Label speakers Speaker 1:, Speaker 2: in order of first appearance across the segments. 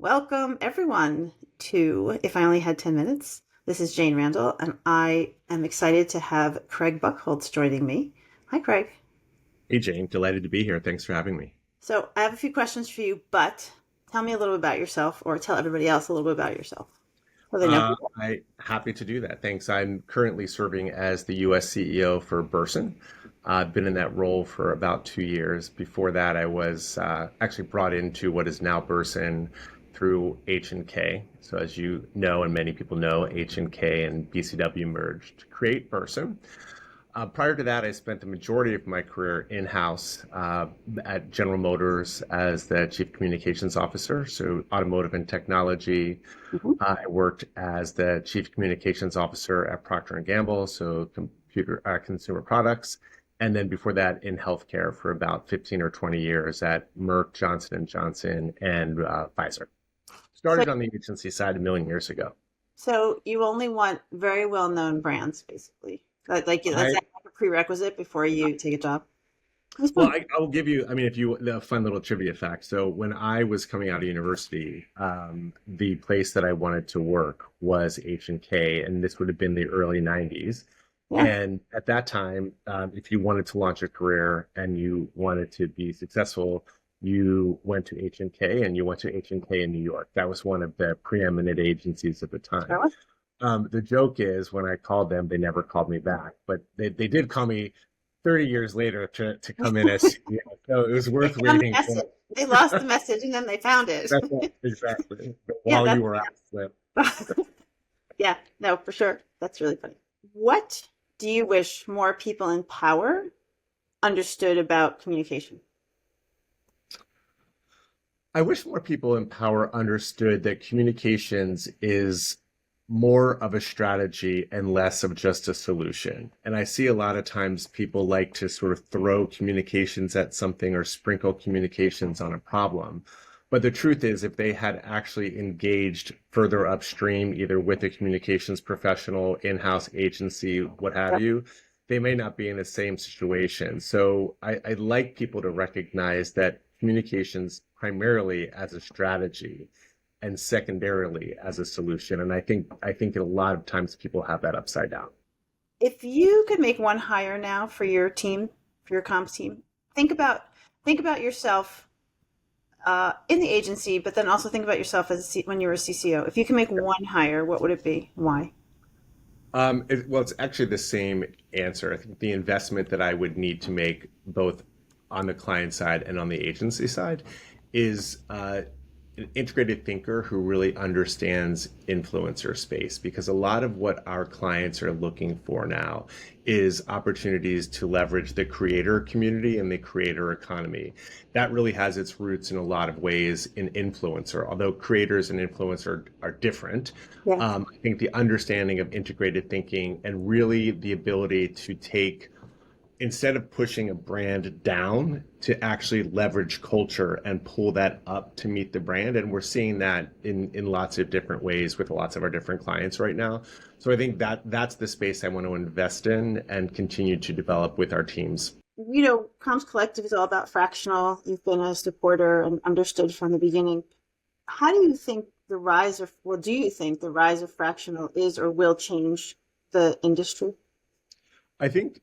Speaker 1: Welcome, everyone, to If I Only Had 10 Minutes. This is Jane Randall, and I am excited to have Craig Buchholz joining me. Hi, Craig.
Speaker 2: Hey Jane, delighted to be here. Thanks for having me.
Speaker 1: So, I have a few questions for you, but tell me a little bit about yourself, or tell everybody else a little bit about yourself so they know who you
Speaker 2: I happy to do that. Thanks. I'm currently serving as the U.S. CEO for Burson. I've been in that role for about 2 years. Before that, I was actually brought into what is now Burson through H&K. So as you know, and many people know, H&K and BCW merged to create Burson. Prior to that, I spent the majority of my career in-house at General Motors as the Chief Communications Officer, so automotive and technology.
Speaker 1: are.
Speaker 2: I worked as the Chief Communications Officer at Procter& and Gamble, so computer consumer products. And then before that, in healthcare for about 15 or 20 years at Merck, Johnson and Johnson, and Pfizer.
Speaker 1: So,
Speaker 2: Started on the agency side a million years ago.
Speaker 1: so you only want very well-known brands, basically. That's
Speaker 2: I
Speaker 1: like a prerequisite before you take a job. It's
Speaker 2: Well,
Speaker 1: fun.
Speaker 2: I will give you, I mean, if you, the fun little trivia fact. So when I was coming out of university, the place that I wanted to work was H&K, and this would have been the early 90s.
Speaker 1: Yeah.
Speaker 2: And at that time, if you wanted to launch a career and you wanted to be successful, you went to H&K and you went to H&K in New York. That was one of the preeminent agencies at the time.
Speaker 1: Sure.
Speaker 2: The joke is when I called them, they never called me back, but they did call me 30 years later to come in as CEO. So it was
Speaker 1: They
Speaker 2: worth
Speaker 1: found the
Speaker 2: waiting for.
Speaker 1: message. They lost the message and then they found it.
Speaker 2: That's right, exactly. But
Speaker 1: Yeah,
Speaker 2: while you
Speaker 1: that's
Speaker 2: were out, Flip.
Speaker 1: yeah, no, for sure. That's really funny. What do you wish more people in power understood about communication?
Speaker 2: I wish more people in power understood that communications is more of a strategy and less of just a solution. And I see a lot of times people like to sort of throw communications at something or sprinkle communications on a problem. But the truth is, if they had actually engaged further upstream, either with a communications professional, in-house agency, what have
Speaker 1: Yep.
Speaker 2: you, they may not be in the same situation. So I'd like people to recognize that communications primarily as a strategy and secondarily as a solution. And I think a lot of times people have that upside down.
Speaker 1: If you could make one hire now for your team, for your comms team, think about think about yourself in the agency, but then also think about yourself as when you were a CCO. If you can make one hire, what would it be? Why?
Speaker 2: Well, it's actually the same answer. I think the investment that I would need to make both on the client side and on the agency side is an integrated thinker who really understands influencer space, because a lot of what our clients are looking for now is opportunities to leverage the creator community and the creator economy. That really has its roots in a lot of ways in influencer, although creators and influencer are different.
Speaker 1: Yeah.
Speaker 2: I think the understanding of integrated thinking and really the ability to take, instead of pushing a brand down, to actually leverage culture and pull that up to meet the brand. And we're seeing that in lots of different ways with lots of our different clients right now. So I think that's the space I want to invest in and continue to develop with our teams.
Speaker 1: Comms Collective is all about fractional. You've been a supporter and understood from the beginning. How do you think do you think the rise of fractional is or will change the industry?
Speaker 2: I think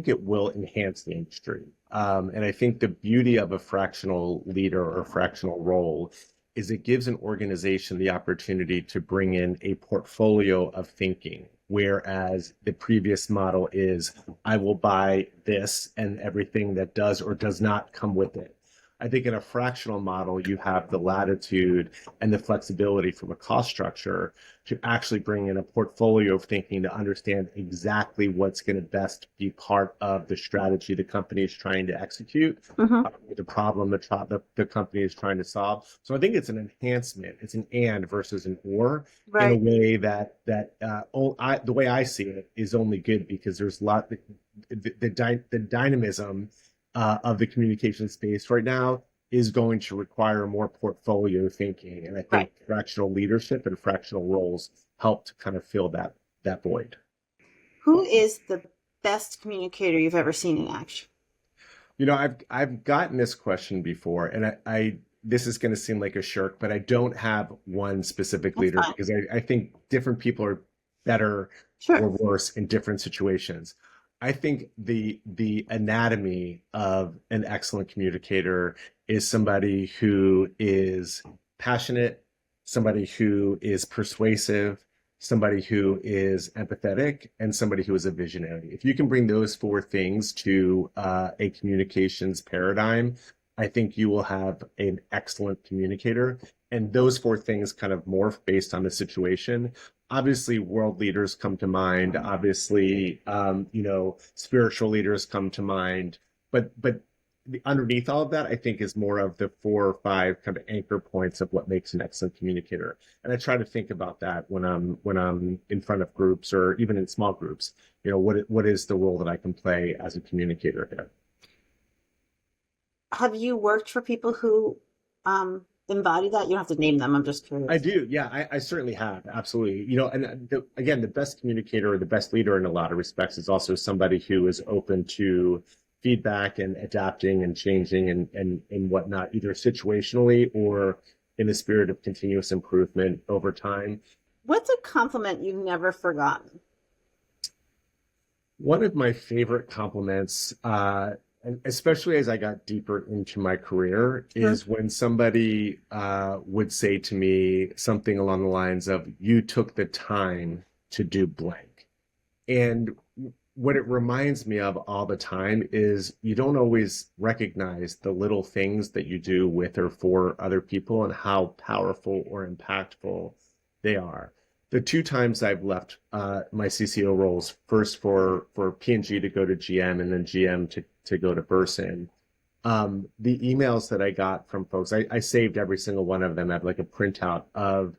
Speaker 2: it will enhance the industry. And I think the beauty of a fractional leader or fractional role is it gives an organization the opportunity to bring in a portfolio of thinking, whereas the previous model is I will buy this and everything that does or does not come with it. I think in a fractional model, you have the latitude and the flexibility from a cost structure to actually bring in a portfolio of thinking to understand exactly what's going to best be part of the strategy the company is trying to execute,
Speaker 1: Hmm.
Speaker 2: the problem the company is trying to solve. So I think it's an enhancement. It's an and versus an or in a
Speaker 1: Right.
Speaker 2: way the way I see it is only good, because there's a lot the dynamism of the communication space right now is going to require more portfolio thinking. And I
Speaker 1: Right.
Speaker 2: think fractional leadership and fractional roles help to kind of fill that void.
Speaker 1: Who is the best communicator you've ever seen in action?
Speaker 2: I've gotten this question before, and this is going to seem like a shirk, but I don't have one specific
Speaker 1: That's
Speaker 2: leader
Speaker 1: fine.
Speaker 2: because I think different people are better
Speaker 1: Sure.
Speaker 2: or worse in different situations. I think the anatomy of an excellent communicator is somebody who is passionate, somebody who is persuasive, somebody who is empathetic, and somebody who is a visionary. If you can bring those four things to a communications paradigm, I think you will have an excellent communicator. And those four things kind of morph based on the situation. Obviously, world leaders come to mind. Obviously, spiritual leaders come to mind. But underneath all of that, I think is more of the four or five kind of anchor points of what makes an excellent communicator. And I try to think about that when I'm in front of groups or even in small groups. What is the role that I can play as a communicator here?
Speaker 1: Have you worked for people who embody that? You don't have to name them. I'm just
Speaker 2: I
Speaker 1: curious.
Speaker 2: do. Yeah, I certainly have. Absolutely. And again, the best communicator or the best leader in a lot of respects is also somebody who is open to feedback and adapting and changing and whatnot, either situationally or in the spirit of continuous improvement over time.
Speaker 1: What's a compliment you've never forgotten?
Speaker 2: One of my favorite compliments, and especially as I got deeper into my career,
Speaker 1: Sure.
Speaker 2: is when somebody would say to me something along the lines of, "You took the time to do blank." And what it reminds me of all the time is you don't always recognize the little things that you do with or for other people and how powerful or impactful they are. The two times I've left my CCO roles, first for P&G to go to GM and then GM to go to Burson, the emails that I got from folks, I saved every single one of them. I have like a printout of,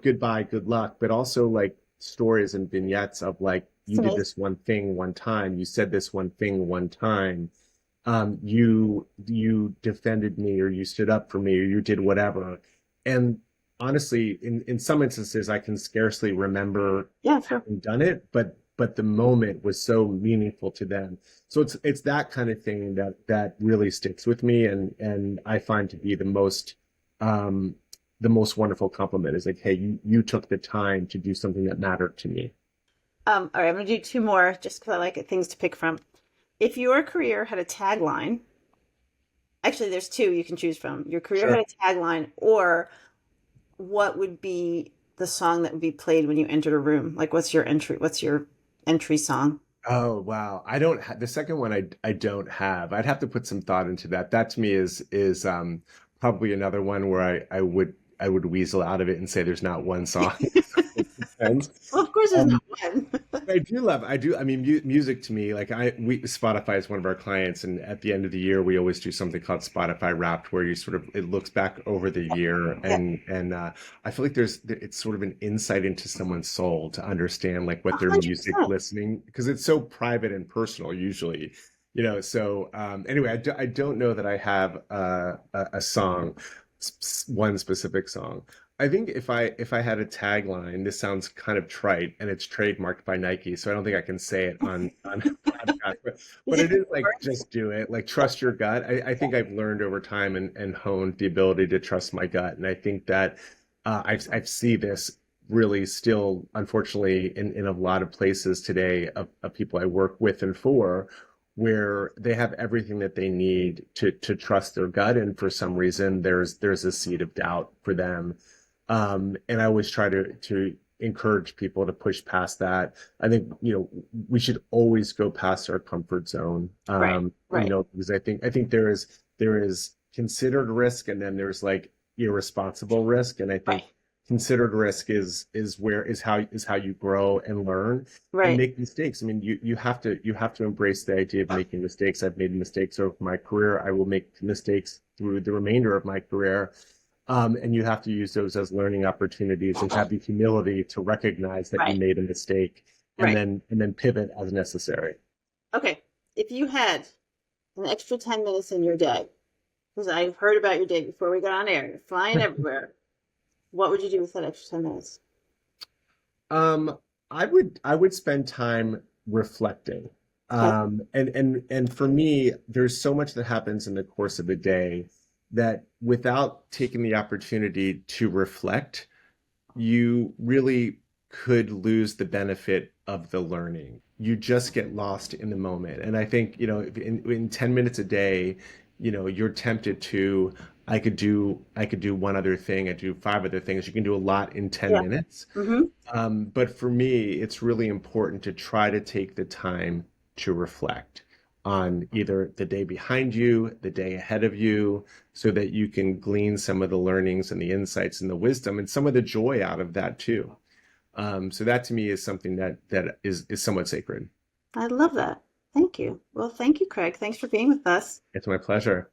Speaker 2: goodbye, good luck, but also like stories and vignettes of like,
Speaker 1: It's
Speaker 2: you did
Speaker 1: amazing.
Speaker 2: this one thing one time, you said this one thing one time, you defended me or you stood up for me or you did whatever. And honestly, in some instances, I can scarcely remember
Speaker 1: Yeah, sure.
Speaker 2: having done it, but the moment was so meaningful to them. So it's that kind of thing that really sticks with me and I find to be the most wonderful compliment is like, hey, you took the time to do something that mattered to me.
Speaker 1: All right, I'm gonna do two more just because I like things to pick from. If your career had a tagline, actually, there's two you can choose from. Your career had
Speaker 2: Sure.
Speaker 1: a tagline, or what would be the song that would be played when you entered a room? Like, what's your entry? What's your entry song?
Speaker 2: Oh wow. I don't ha the second one I don't have. I'd have to put some thought into that. That to me is probably another one where I would weasel out of it and say there's not one song.
Speaker 1: Well, of course, there's
Speaker 2: Um,
Speaker 1: not one.
Speaker 2: I mean, music to me, like Spotify is one of our clients, and at the end of the year, we always do something called Spotify Wrapped, where you sort of, it looks back over the year,
Speaker 1: Yeah,
Speaker 2: and I feel like it's sort of an insight into someone's soul to understand like what their music
Speaker 1: 100%.
Speaker 2: listening, because it's so private and personal usually, So anyway, I don't know that I have a song, one specific song. I think if I had a tagline, this sounds kind of trite and it's trademarked by Nike, so I don't think I can say it on podcast,
Speaker 1: Is
Speaker 2: but
Speaker 1: it
Speaker 2: it is like
Speaker 1: yours?
Speaker 2: just do it, like trust your gut. I think I've learned over time and honed the ability to trust my gut, and I think that I see this really still, unfortunately, in a lot of places today of people I work with and for, where they have everything that they need to trust their gut, and for some reason there's a seed of doubt for them. And I always try to encourage people to push past that. I think, we should always go past our comfort zone.
Speaker 1: Right, right,
Speaker 2: Because I think there is considered risk and then there's like irresponsible risk. And I
Speaker 1: right,
Speaker 2: think considered risk is how you grow and learn and
Speaker 1: right.
Speaker 2: make mistakes. I mean, you have to embrace the idea of making mistakes. I've made mistakes over my career. I will make mistakes through the remainder of my career. And you have to use those as learning opportunities and have the humility to recognize that you
Speaker 1: Right,
Speaker 2: made a mistake and
Speaker 1: right.
Speaker 2: then pivot as necessary.
Speaker 1: Okay. If you had an extra 10 minutes in your day, because I heard about your day before we got on air, you're flying everywhere. What would you do with that extra 10 minutes?
Speaker 2: Um, I would spend time reflecting.
Speaker 1: Okay.
Speaker 2: And for me, there's so much that happens in the course of a day. that without taking the opportunity to reflect, you really could lose the benefit of the learning. You just get lost in the moment. And I think, in 10 minutes a day, you're tempted to, I could do one other thing, I do five other things. You can do a lot in 10
Speaker 1: Yeah.
Speaker 2: minutes.
Speaker 1: Mm-hmm.
Speaker 2: But for me, it's really important to try to take the time to reflect on either the day behind you, the day ahead of you, so that you can glean some of the learnings and the insights and the wisdom and some of the joy out of that too. So that to me is something that is somewhat sacred.
Speaker 1: I love that. Thank you. Well, thank you, Craig. Thanks for being with us.
Speaker 2: It's my pleasure.